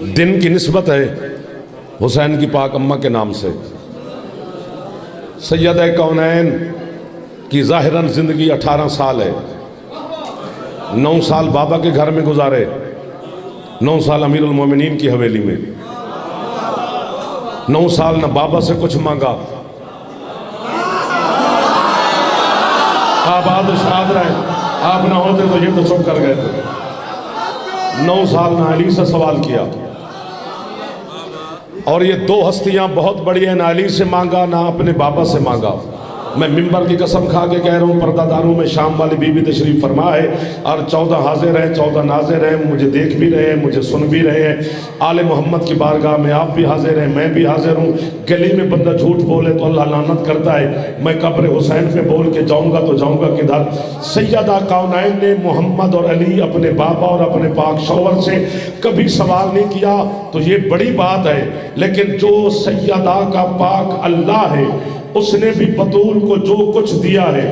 दिन की निस्बत है हुसैन की पाक अम्मा के नाम से। सैयदा कौनैन की ज़ाहिरन ज़िंदगी 18 साल है। 9 साल बाबा के घर में गुजारे, 9 साल अमीरुल मोमिनीन की हवेली में, 9 साल न बाबा से कुछ मांगा। आप आदशाद रहे, आप ना होते तो ये तो चुप कर गए थे। 9 साल ना अली से सवाल किया। और ये 2 हस्तियां बहुत बड़ी हैं, ना अली से मांगा ना अपने बाबा से मांगा। मैं मिंबर की कसम खा के कह रहा हूँ, पर्दादारों में शाम वाली बीबी तशरीफ फरमा है और 14 हाजिर हैं, 14 नाजिर हैं, मुझे देख भी रहे हैं, मुझे सुन भी रहे हैं। आले मोहम्मद की बारगाह में आप भी हाजिर हैं, मैं भी हाजिर हूँ। गली में बंदा झूठ बोले तो अल्लाह लानत करता है। मैं कब्र हुसैन पे बोल के जाऊँगा तो जाऊँगा किधर? सैयदा कौनैन ने मोहम्मद और अली अपने बाबा और अपने पाक शौहर से कभी सवाल नहीं किया, तो ये बड़ी बात है। लेकिन जो सैयदा का पाक अल्लाह है, उसने भी बतूल को जो कुछ दिया है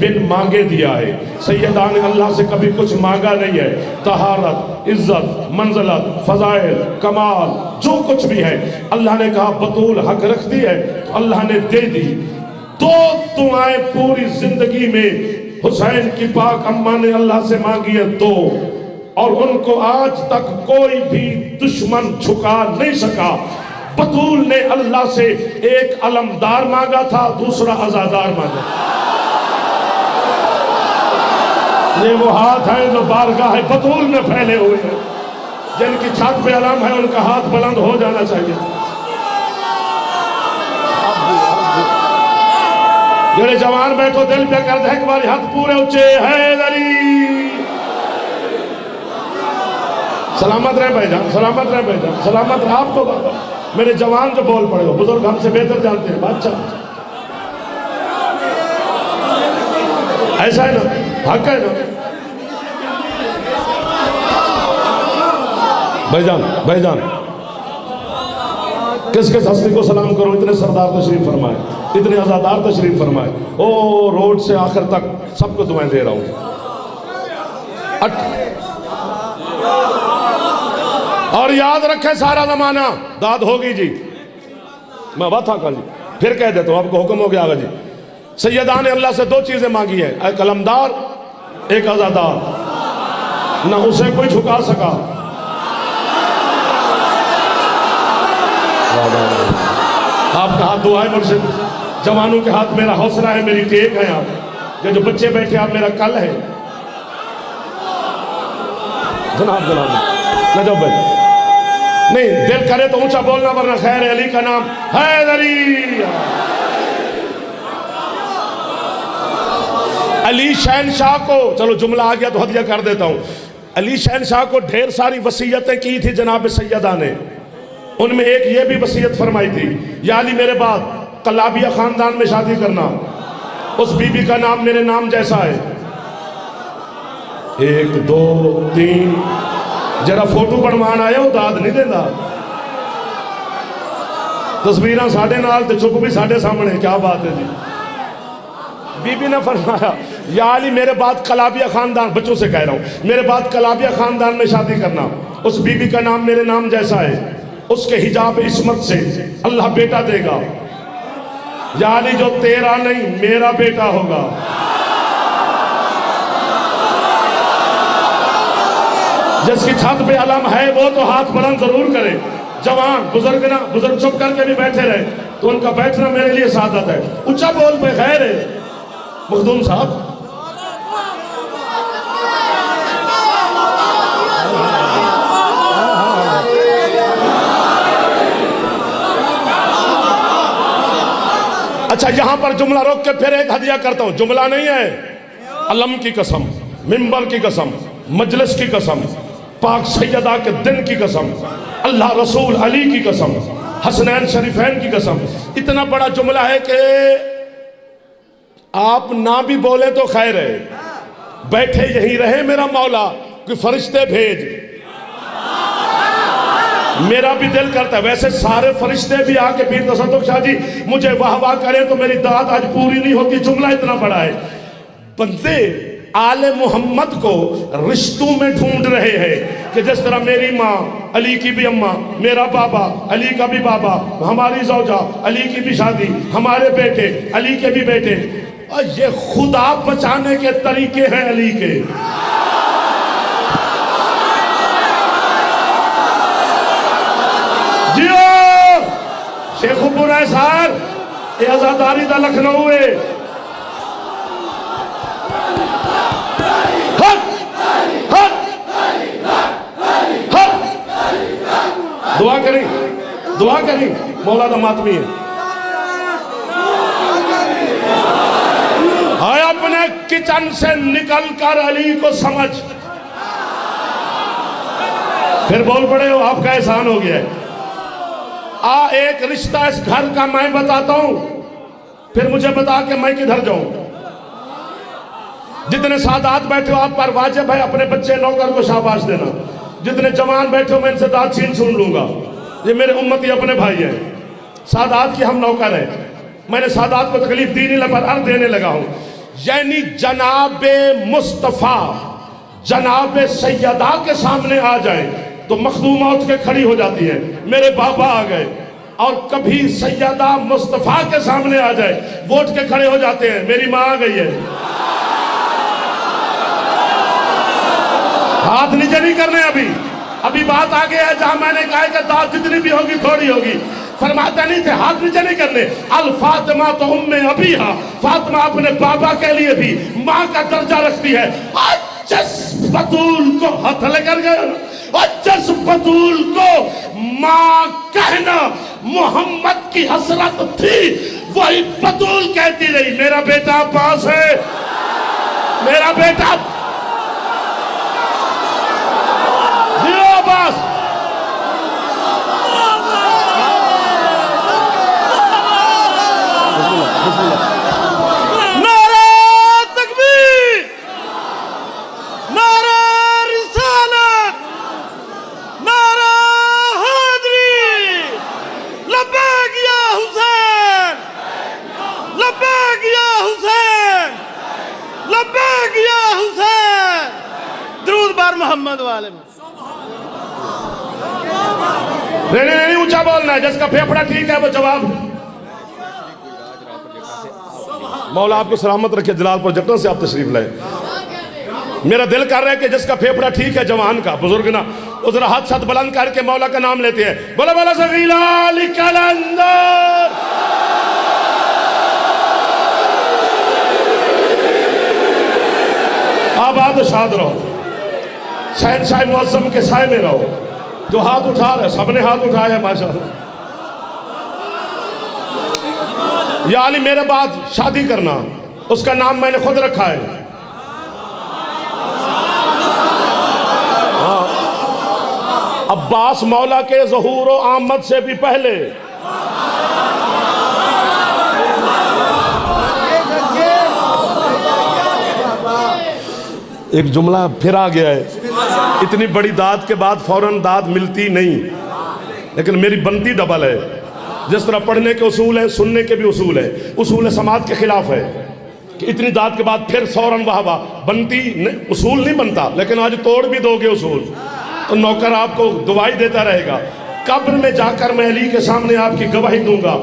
बिन मांगे दिया है। सैयदा ने अल्लाह से कभी कुछ मांगा नहीं है। तहारत, इज्जत, मंजलत, फजाइल, कमाल जो कुछ भी है अल्लाह ने कहा बतूल हक रखती है तो अल्लाह ने दे दी। 2 दुआएं पूरी जिंदगी में हुसैन की पाक अम्मा ने अल्लाह से मांगी है, 2, और उनको आज तक कोई भी दुश्मन झुका नहीं सका। बतूल ने अल्लाह से एक अलमदार मांगा था, दूसरा अज़ादार मांगा। ये वो हाथ है जो बारगाह है बतूल में फैले हुए हैं, जिनकी छत पे अलम है, उनका हाथ बुलंद हो जाना चाहिए। जेड़े जवान बैठो दिल पे कर दे एक बार हाथ पूरे ऊंचे हैदरी। सलामत रहे भाईजान, सलामत रहे भाईजान, सलामत रहे आपको बाबा। मेरे जवान जो बोल पड़े हो, बुजुर्ग हमसे बेहतर जानते हैं। बादशाह ऐसा है ना, हक है ना भाईजान? भाईजान किस किस हस्ती को सलाम करो? इतने सरदार तशरीफ फरमाए, इतने आजादार तशरीफ फरमाए। ओ रोड से आखिर तक सबको दुआएं दे रहा हूं। और याद रखे सारा जमाना दाद होगी जी। मैं बात था कल फिर कह देता हूं, आपको हुक्म हो गया जी। सैयदा ने अल्लाह से 2 चीजें मांगी है, एक कलमदार, एक आजादार। ना उसे कोई झुका सका। आपका हाथ दुआएं मुर्शिद, जवानों के हाथ मेरा हौसला है, मेरी टेक है। आप ये जो बच्चे बैठे आप मेरा कल है। जनाब जनाब नजब भाई, नहीं दिल करे तो ऊंचा बोलना, वरना खैर अली का नाम हैदरी। अली शहनशाह को, चलो जुमला आ गया तो हदिया कर देता हूं। अली शहनशाह को ढेर सारी वसीयतें की थी जनाब सैयदा ने। उनमें एक ये भी वसीयत फरमाई थी, या अली मेरे बाद कलाबिया खानदान में शादी करना, उस बीबी का नाम मेरे नाम जैसा है। 1 2 3 जरा फोटो बनवान आया वो दाद नहीं देता। तस्वीर साढ़े नाल ते चुप भी साढ़े सामने। क्या बात है जी। बीबी ने फरमाया, या अली मेरे बाद कलाबिया खानदान, बच्चों से कह रहा हूं, मेरे बाद कलाबिया खानदान में शादी करना, उस बीबी का नाम मेरे नाम जैसा है, उसके हिजाब इस्मत से अल्लाह बेटा देगा। या अली जो तेरा नहीं मेरा बेटा होगा। जिसकी छत पे अलम है वो तो हाथ बुलंद जरूर करे। जवान बुजुर्ग ना, बुजुर्ग चुप करके भी बैठे रहे तो उनका बैठना मेरे लिए सादत है। ऊंचा बोल पे खैर है मखदूम साहब। अच्छा यहां पर जुमला रोक के फिर एक हदिया करता हूं। जुमला नहीं है, अलम की कसम, मिंबर की कसम, मजलिस की कसम, पाक सैयदा के दिन की कसम, अल्लाह रसूल अली की कसम, हसनैन शरीफैन की कसम। इतना बड़ा जुमला है कि आप ना भी बोले तो खैर है, बैठे यहीं रहे मेरा मौला, कोई फरिश्ते भेज। मेरा भी दिल करता है, वैसे सारे फरिश्ते भी आके पीर तसद्दुक़ शाह जी मुझे वाह वाह करें तो मेरी दाद आज पूरी नहीं होती। जुमला इतना बड़ा है। बंदे आले मोहम्मद को रिश्तों में ढूंढ रहे हैं कि जिस तरह मेरी माँ अली की भी अम्मा, मेरा बाबा, अली का भी बाबा, हमारी जौजा, अली की भी शादी, हमारे बेटे, अली के भी बेटे। और ये खुदा बचाने के तरीके हैं अली के। जियो शेखुपुर है सार, ये आजादारी दा लखनऊ है। दुआ करी, दुआ करी, मौला दा मातमी है। हाय अपने किचन से निकल कर अली को समझ, फिर बोल पड़े हो आपका एहसान हो गया है। एक रिश्ता इस घर का मैं बताता हूं, फिर मुझे बता के मैं किधर जाऊं। जितने सादात बैठे हो आप पर वाजिब है अपने बच्चे नौकर को शाबाश देना। जितने जवान बैठे हो मैं इनसे दाद छीन सुन लूंगा, ये मेरे उम्मती अपने भाई हैं। सादात की हम नौकर हैं, मैंने सादात को तकलीफ दी नहीं पर अर्थ देने लगा हूं। यानी जनाबे मुस्तफ़ा जनाबे सैयदा के सामने आ जाए तो मखदूमा उठ के खड़ी हो जाती है, मेरे बाबा आ गए। और कभी सैयदा मुस्तफ़ा के सामने आ जाए वो उठ के खड़े हो जाते हैं, मेरी माँ आ गई है। हाथ नीचे नहीं करने, अभी बात आगे है जहां मैंने कहा कि दाद जितनी भी होगी थोड़ी होगी। फरमाते नहीं थे हाथ नीचे नहीं करने। अल फातिमा तो उम्मे अबीहा, फातिमा अपने बाबा के लिए भी माँ का दर्जा रखती है। जिस बतूल को हाथ लेकर गए और जिस बतूल को माँ कहना मोहम्मद की हसरत थी, वही बतूल कहती रही मेरा बेटा पास है, मेरा बेटा बस। नारा तकबीर, नारा रिसालत, नारा हैदरी, लब्बैक या हुसैन, लब्बैक या हुसैन, लब्बैक या हुसैन। दुरूद बार मोहम्मद वाले में। नहीं ऊंचा बोलना है, जिसका फेफड़ा ठीक है वो जवाब। मौला आपको सलामत रखे, जलालपुर जटन से आप तशरीफ लाए। मेरा दिल कर रहा है कि जिसका फेफड़ा ठीक है जवान का बुजुर्ग ना, उधर हाथ छत बुलंद करके मौला का नाम लेते हैं। बोला बोला सगीला कलंदर। आप शाद रहो, शहनशाह मुअज़्ज़म के साए में रहो। जो हाथ उठा रहे सबने हाथ उठाया माशाअल्लाह। या अली मेरे बाद शादी करना, उसका नाम मैंने खुद रखा है। अब्बास मौला के ज़हूर व आमद से भी पहले एक जुमला फिर आ गया है। इतनी बड़ी दाद के बाद फौरन दाद मिलती नहीं, लेकिन मेरी बनती डबल है। जिस तरह पढ़ने के उसूल है, सुनने के भी उसूल है। उसूल समाज के खिलाफ है कि इतनी दाद के बाद फिर फौरन वाह वाह बनती उसूल नहीं बनता। लेकिन आज तोड़ भी दोगे उसूल तो नौकर आपको दुआई देता रहेगा। कब्र में जाकर मैं अली के सामने आपकी गवाही दूंगा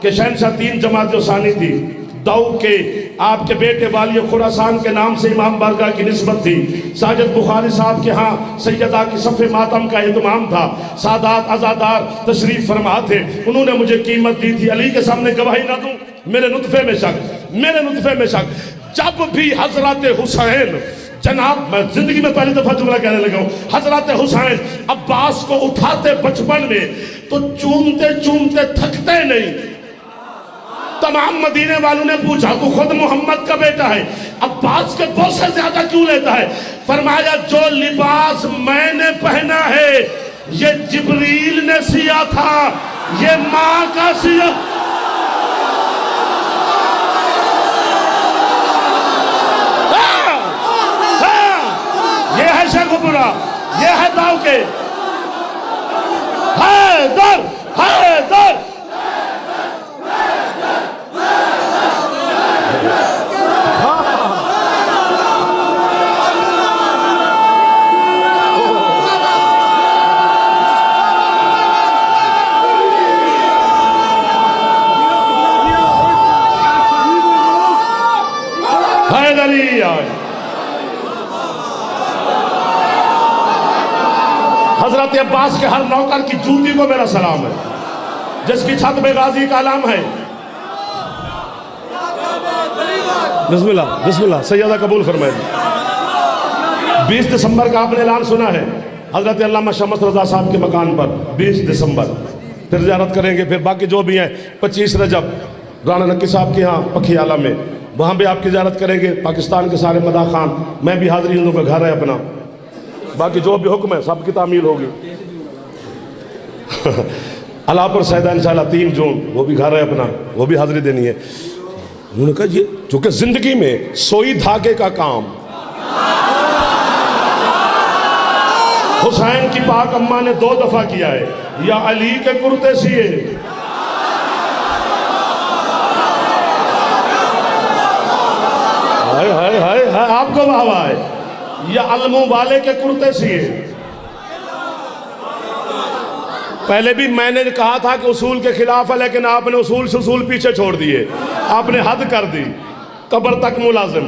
कि शहनशाह 3 जमात सानी थी। दाऊ के आपके बेटे वाली खुरासान के नाम से इमाम बारगाह की निस्बत थी। साजिद बुखारी साहब के यहाँ सैयदा की सफ़े मातम का एहतमाम था। सादात आज़ादार तशरीफ फरमा थे, उन्होंने मुझे कीमत दी थी। अली के सामने गवाही ना दूं, मेरे नुत्फे में शक, मेरे नुत्फे में शक। जब भी हजरत हुसैन जनाब, मैं जिंदगी में पहली दफा जुमला कहने लगा हूँ, हजरत हुसैन अब्बास को उठाते बचपन में तो चूमते चूमते थकते नहीं। तमाम मदीने वालों ने पूछा तू खुद मोहम्मद का बेटा है, अब्बास के बोझ ज्यादा क्यों लेता है? फरमाया जो लिबास मैंने पहना है ये जिब्रील ने सिया था, ये माँ का सिया। ये है शेखुपुरा, ये है दाऊ के हैदर, हैदर। हजरत अब्बास के हर नौकर की जूती को मेरा सलाम है, जिसकी छत में गाजी का नाम है। बिस्मिल्लाह बिस्मिल्लाह, सैयदा कबूल फरमाए। 20 दिसंबर का आपने ऐलान सुना है हजरत अल्लामा शम्स रजा साहब के मकान पर, 20 दिसंबर फिर ज़ियारत करेंगे। फिर बाकी जो भी हैं 25 रजब राना नक्की साहब के यहाँ पखियाला में, वहाँ भी आपकी ज़ियारत करेंगे। पाकिस्तान के सारे मदा खान, मैं भी हाज़िर हूँ, का घर है अपना। बाकी जो भी हुक्म है सबकी तामील होगी। अलापुर सैदा इंशाल्लाह 3 जून, वो भी घर है अपना, वो भी हाज़िरी देनी है। उन्होंने कहा ये चूँकि ज़िंदगी में सोई धागे का काम हुसैन की पाक अम्मा ने 2 दफ़ा किया है, या अली के कुर्ते सिए, हाय हाय हाय हाय, आपको वाह है, या अलमू वाले के कुर्ते सिए। पहले भी मैंने कहा था कि उसूल के खिलाफ है, लेकिन आपने उसूल से उसूल पीछे छोड़ दिए, आपने हद कर दी, कब्र तक मुलाजिम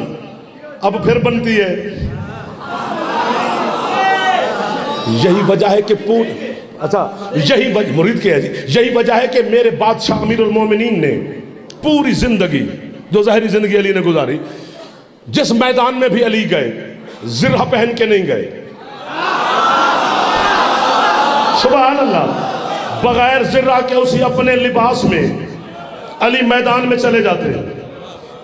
अब फिर बनती है। यही वजह है कि यही वजह मुरीद के है जी, यही वजह है कि मेरे बादशाह अमीरुल मोमिनीन ने पूरी जिंदगी, जो ज़ाहिरी जिंदगी अली ने गुजारी, जिस मैदान में भी अली गए जिरह पहन के नहीं गए। सुभान अल्लाह, बगैर जिर्रा के उसी अपने लिबास में अली मैदान में चले जाते हैं।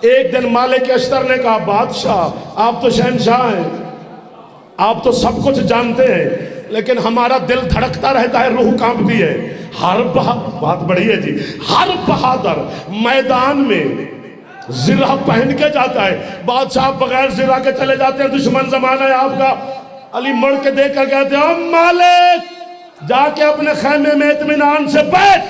एक दिन मालिक अश्तर ने कहा, बादशाह आप तो शहनशाह हैं, आप तो सब कुछ जानते हैं, लेकिन हमारा दिल धड़कता रहता है, रूह कांपती है। बात बड़ी है जी, हर बहादुर मैदान में जिरा पहन के जाता है, बादशाह बगैर जिरा के चले जाते हैं, दुश्मन जमाना है आपका। अली मुड़ के देख कर कहते हैं, मालिक जाके अपने खैमे में इत्मीनान से बैठ,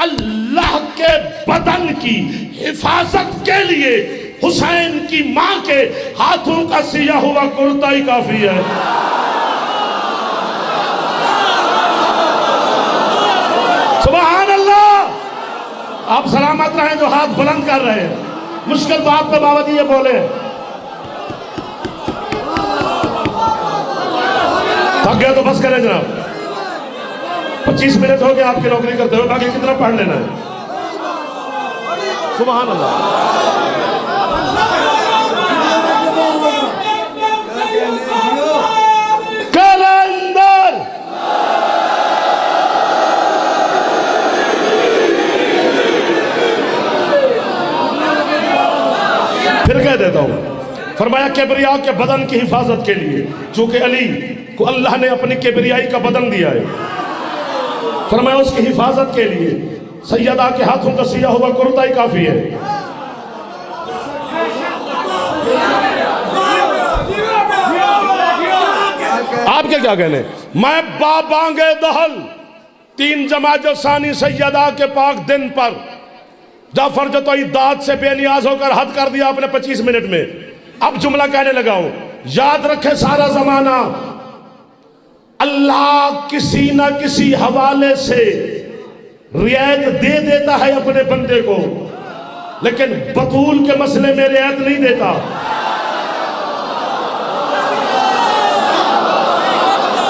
अल्लाह के बदन की हिफाजत के लिए हुसैन की मां के हाथों का सिया हुआ कुर्ता ही काफी है। सुभान अल्लाह। आप सलामत रहें जो हाथ बुलंद कर रहे हैं, मुश्किल बात पे बाबा जी ये बोले। थक गया तो बस करें जनाब, 25 मिनट हो गए आपकी नौकरी करते हुए, बाकी कितना पढ़ लेना है। सुभान अल्लाह। कलंदर फिर कह देता हूं, फरमाया किबरिया के बदन की हिफाजत के लिए, चूंकि अली को अल्लाह ने अपनी किबरियाई का बदन दिया है, फरमाया उसकी हिफाजत के लिए सैयदा के हाथों का सिया हुआ कुर्ता ही काफी है। आपके क्या कहने? मैं बाबांगे दहल 3 जमात सानी सैयदा के पाक दिन पर जाफर जो तो दाद से बेनियाज होकर हद कर दिया आपने 25 मिनट में। अब जुमला कहने लगा हूं, याद रखे सारा जमाना, अल्लाह किसी ना किसी हवाले से रियायत दे देता है अपने बंदे को, लेकिन बतूल के मसले में रियायत नहीं देता।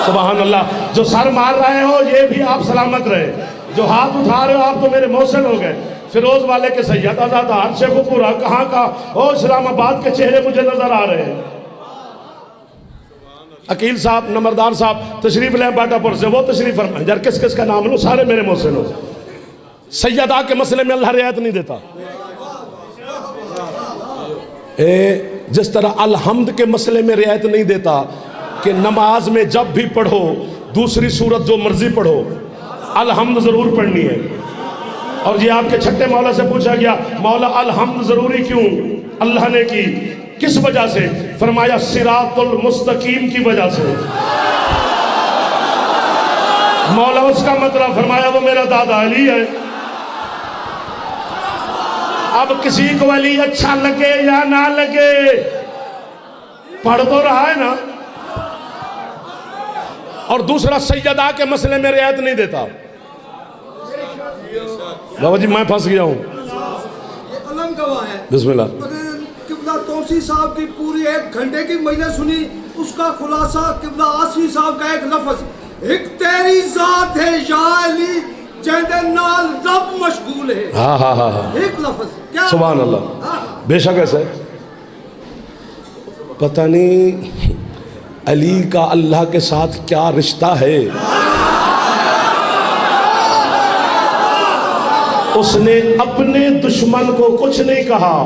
सुभान अल्लाह। जो सर मार रहे हो ये भी आप सलामत रहे, जो हाथ उठा रहे हो आप तो मेरे मोहसिन हो गए। फिरोज वाले के सैयद आजादार शेखुपुरा कहाँ का, ओ इस्लामाबाद के चेहरे मुझे नजर आ रहे हैं। अकील साहब, नंबरदार साहब तशरीफ लें बाटापुर से, वो तशरीफ फरमाएं। यार किस किस का नाम लो, सारे मेरे मोहसिन हो। सैयदा के मसले में अल्लाह रियायत नहीं देता। जिस तरह अलहम्द के मसले में रियायत नहीं देता कि नमाज में जब भी पढ़ो दूसरी सूरत जो मर्जी पढ़ो, अलहम्द जरूर पढ़नी है। और ये आपके छठे मौला से पूछा गया, मौला अलहम्द जरूरी क्यों अल्लाह ने की, किस वजह से? फरमाया सिरातुल मुस्तकीम की वजह से। मौला उसका मतलब फरमाया वो मेरा दादा अली है। अब किसी को अली अच्छा लगे या ना लगे, पढ़ तो रहा है ना। और दूसरा सैयदा के मसले में रियायत नहीं देता। बाबा जी मैं फंस गया हूँ। बिस्मिल्लाह। किबला तौसी साहब की पूरी 1 घंटे की मैंने सुनी, उसका खुलासा किबला आसवी साहब का एक लफ्ज, एक तेरी जात है या अली जेदे नाल रब मशगूल है। हाँ हाँ हाँ हाँ, एक लफ्ज क्या सुभान अल्लाह। बेशक ऐसे पता नहीं अली का अल्लाह के साथ क्या रिश्ता है। उसने अपने दुश्मन को कुछ नहीं कहा,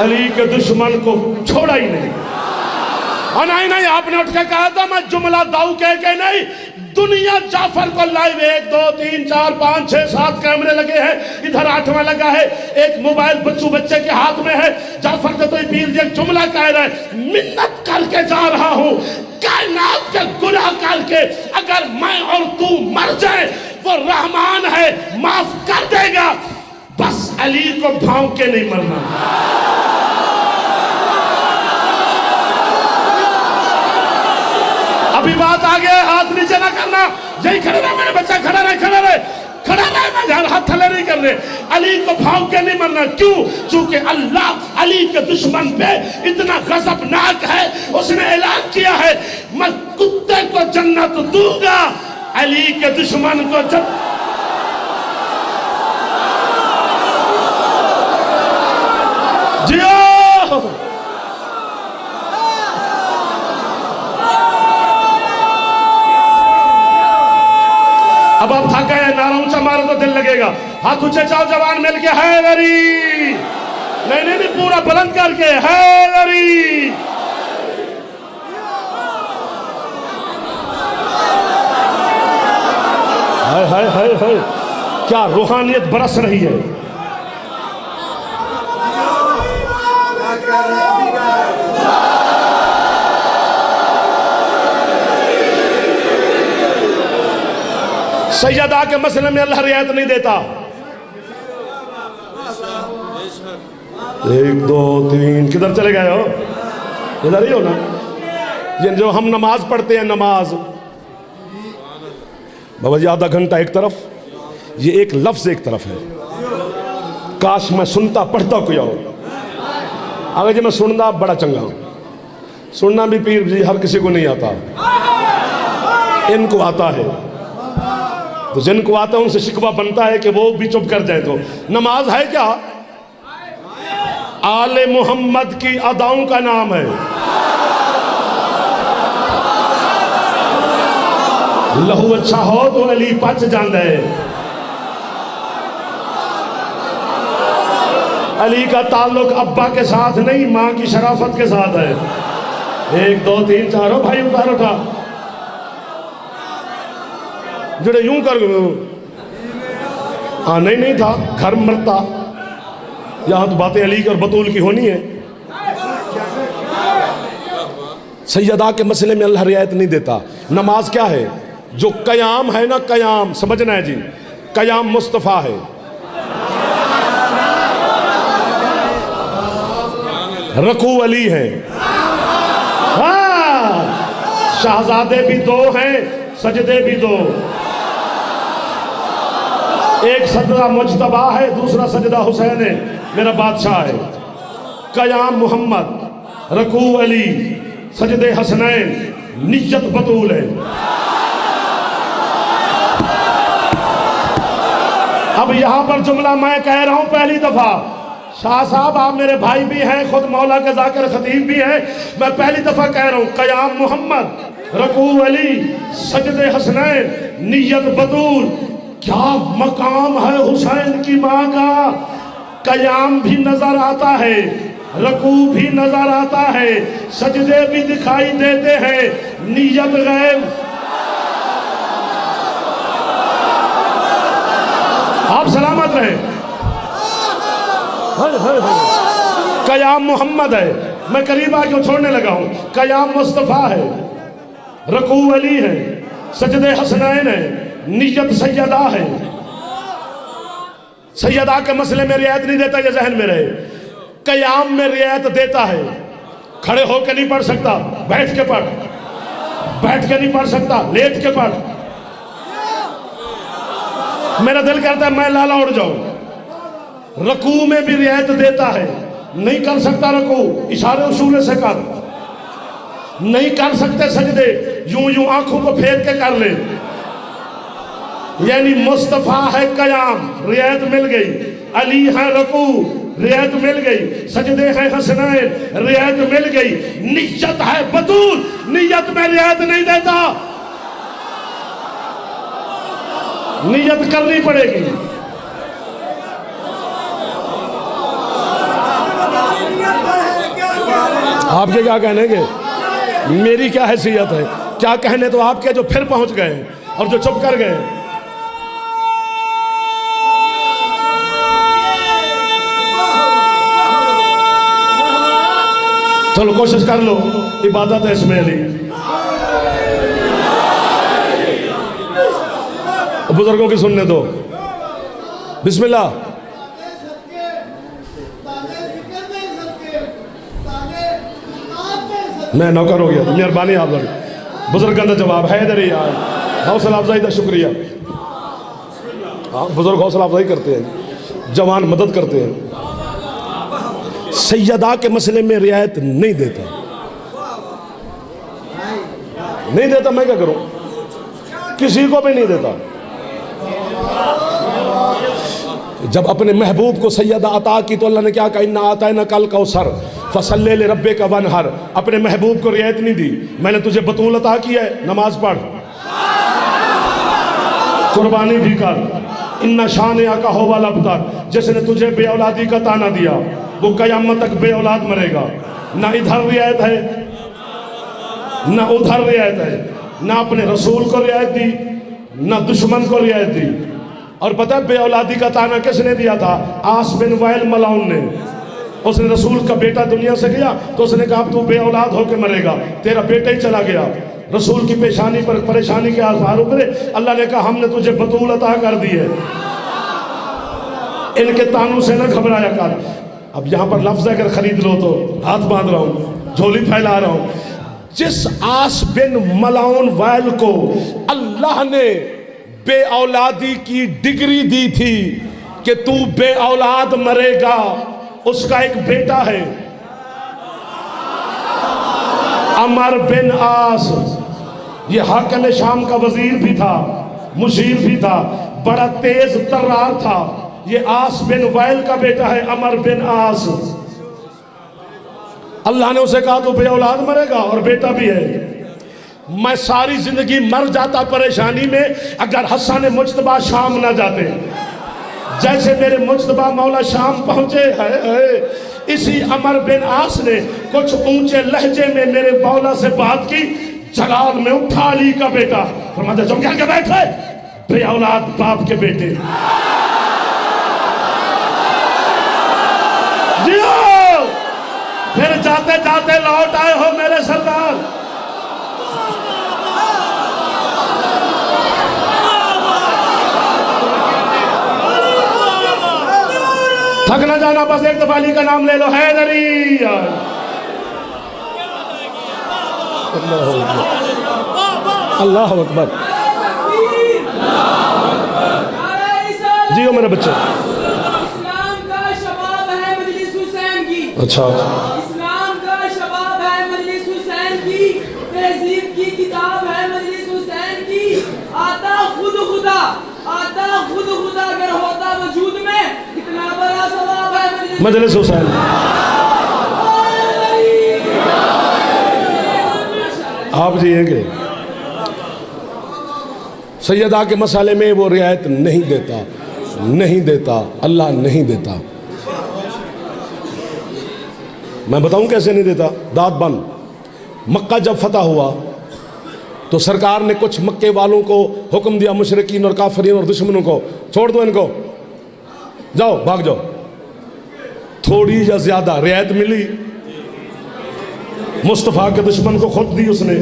अली के दुश्मन को छोड़ा ही नहीं। नहीं नहीं, आपने उठ के कहा था मैं जुमला दाऊ कह के नहीं, दुनिया जाफर को लाइव 1 2 3 4 5 6 7 कैमरे लगे हैं, इधर 8वां लगा है, एक मोबाइल बच्चे के हाथ में है। जाफर तो पीर जी एक जुमला कह रहे हैं, मिन्नत करके जा रहा हूं कायनात के गुनाह करके, अगर मैं और तू मर जाए वो रहमान है माफ कर देगा, बस अली को भाव के नहीं मरना। अभी बात आगे, हाथ नीचे ना करना, यही खड़े रहे मेरे बच्चा, खड़ा रहे खड़ा रहे खड़ा रहे, मैं हाथ थले नहीं कर रहे। अली को भाव के नहीं मरना, क्यों? क्योंकि अल्लाह अली के दुश्मन पे इतना गजबनाक है, उसने ऐलान किया है मैं कुत्ते को जन्नत दूंगा, अली के दुश्मन को जियो। अब आप थक गए, नारा ऊंचा मारो तो दिल लगेगा, हाथ ऊंचे जाओ, जवान मिल के हैदरी, नहीं नहीं नहीं, पूरा बुलंद करके हैदरी। हाय हाय हाय हाय, क्या रूहानियत बरस रही है। सैयदा के मसले में अल्लाह रियायत नहीं देता। 1 2 3 किधर चले गए हो? इधर ही हो ना। ये जो हम नमाज पढ़ते हैं, नमाज बाबा जी आधा घंटा एक तरफ, ये एक लफ्ज एक तरफ है। काश मैं सुनता पढ़ता कोई और। अगर जी मैं सुनना बड़ा चंगा हूं, सुनना भी पीर जी हर किसी को नहीं आता, इनको आता है, तो जिनको आता है उनसे शिकवा बनता है कि वो भी चुप कर जाए। तो नमाज है क्या? आले मोहम्मद की अदाओं का नाम है। लहू अच्छा हो तो अली पच जाता है। अली का ताल्लुक अब्बा के साथ नहीं, मां की शराफत के साथ है। 1 2 3 4 हो भाई, उतार उठा, जुड़े यूं कर। हाँ नहीं नहीं था, घर मरता। यहां तो बातें अली की और बतूल की होनी है। सैयदा के मसले में अल्लाह रियायत नहीं देता। नमाज क्या है? जो कयाम है ना, कयाम समझना है जी, कयाम मुस्तफ़ा है। रकू अली है। हाँ, शहजादे भी 2 हैं, सजदे भी 2। एक सजदा मुज्तबा है, दूसरा सजदा हुसैन है, मेरा बादशाह है। कयाम मोहम्मद, रकू अली, सजदे हसनैन, नियत बतूल है। अब यहां पर जुमला मैं कह रहा हूं पहली दफा, शाह साहब आप मेरे भाई भी हैं, खुद मौला के जाकिर खतीब भी हैं, मैं पहली दफा कह रहा हूं कयाम मोहम्मद, रकू अली, सजदे हसनैन, नियत बतूल। क्या मकाम है हुसैन की मां का। कयाम भी नजर आता है, रकू भी नजर आता है, सजदे भी दिखाई देते हैं, नियत गैब। आप सलामत रहे। कयाम मोहम्मद है, मैं करीब आके छोड़ने लगा हूं। कयाम मुस्तफा है, रकू अली है, सजदे हसनैन है, नियत सैयदा है। सैयदा के मसले में रियायत नहीं देता, ये जहन में रहे। कयाम में रियायत देता है। खड़े होकर नहीं पढ़ सकता, बैठ के पढ़, बैठ के नहीं पढ़ सकता, लेट के पढ़। मेरा दिल करता है मैं लाला उड़ जाऊं। रकू में भी रियायत देता है, नहीं कर सकता रकू, इशारे उसूले से कर। नहीं कर सकते सजदे, यूं यूं आंखों को फेर के कर ले। यानी मुस्तफ़ा है कयाम, रियायत मिल गई। अली है रकू, रियायत मिल गई। सजदे हैं हसनैन, रियायत मिल गई। नियत है बतूल, नियत में रियायत नहीं देता, नियत करनी पड़ेगी। आपके क्या कहने के, मेरी क्या हैसियत है? क्या कहने तो आपके जो फिर पहुंच गए और जो चुप कर गए। चलो कोशिश कर लो, इबादत है इसमें अली। बुजुर्गों की सुनने दो। बिस्मिल्लाह। मैं नौकर हो गया, मेहरबानी आप लोग। बुजुर्ग का जवाब है इधर ही यार, हौसला अफजाई का शुक्रिया। हाँ, बुजुर्ग हौसला अफजाई करते हैं, जवान मदद करते हैं। सैयदा के मसले में रियायत नहीं देता, नहीं देता। मैं क्या करूं, किसी को भी नहीं देता। जब अपने महबूब को सैयदा अता की तो अल्लाह ने क्या कहा, इन्ना आतैना कल कौसर फसल्ले लिरब्बिका का वनहर। अपने महबूब को रियायत नहीं दी, मैंने तुझे बतूल अता की है, नमाज पढ़, कुर्बानी भी कर। इन्ना शान का हो वाला अब्तर, जिसने तुझे बेऔलादी का ताना दिया वो कयामत तक बेऔलाद मरेगा। ना इधर रियायत है ना उधर रियायत है, ना अपने रसूल को रियायत दी ना दुश्मन को रियायत दी। और पता है बेऔलादी का ताना किसने दिया था? आस बिन वाइल मलाउन ने। उसने रसूल का बेटा दुनिया से गया तो उसने कहा तू बेऔलाद होकर मरेगा, तेरा बेटा ही चला गया। रसूल की पेशानी पर परेशानी के आसार उतरे, अल्लाह ने कहा हमने तुझे बतूल अता कर दी है, इनके तानों से ना घबराया कर। अब यहाँ पर लफ्ज अगर खरीद लो तो हाथ बांध रहा हूँ, झोली फैला रहा हूँ। जिस आस बिन मलाउन वाइल को अल्लाह ने बेऔलादी की डिग्री दी थी कि तू बेऔलाद मरेगा, उसका एक बेटा है अमर बिन आस। ये हाकिम शाम का वजीर भी था, मुशीर भी था, बड़ा तेज तर्रार था। ये आस बिन वाइल का बेटा है, अमर बिन आस। अल्लाह ने उसे कहा तू बेऔलाद मरेगा और बेटा भी है। मैं सारी जिंदगी मर जाता परेशानी में अगर हसन मुज्तबा शाम ना जाते। जैसे मेरे मुज्तबा मौला शाम पहुंचे है, इसी अमर बिन आस ने कुछ ऊंचे लहजे में मेरे मौला से बात की। जलाल में उठा अली का बेटा, फरमाते तुम क्या बैठे बेऔलाद बाप के बेटे। जियो, फिर जाते जाते लौट आए हो मेरे सरदार। थक ना जाना, बस एक दफा अली का नाम ले लो, हैदरी। अल्लाह अकबर। जियो मेरे बच्चे। इस्लाम का शबाब है मजलिस हुसैन की। अच्छा, इस्लाम का शबाब है मजलिस हुसैन की। तहजीब की किताब है मजलिस हुसैन की। आता खुद खुदा, आता खुद खुदा अगर होता वजूद में, कितना बड़ा सवाब है मजलिस हुसैन। आप जिएंगे। सैयदा के मसाले में वो रियायत नहीं देता, नहीं देता, अल्लाह नहीं देता। मैं बताऊं कैसे नहीं देता? दांत बंद। मक्का जब फतह हुआ तो सरकार ने कुछ मक्के वालों को हुक्म दिया, मुशरिकीन और काफिरीन और दुश्मनों को, छोड़ दो इनको, जाओ भाग जाओ। थोड़ी या ज्यादा रियायत मिली, मुस्तफ़ा के दुश्मन को खुद दी उसने।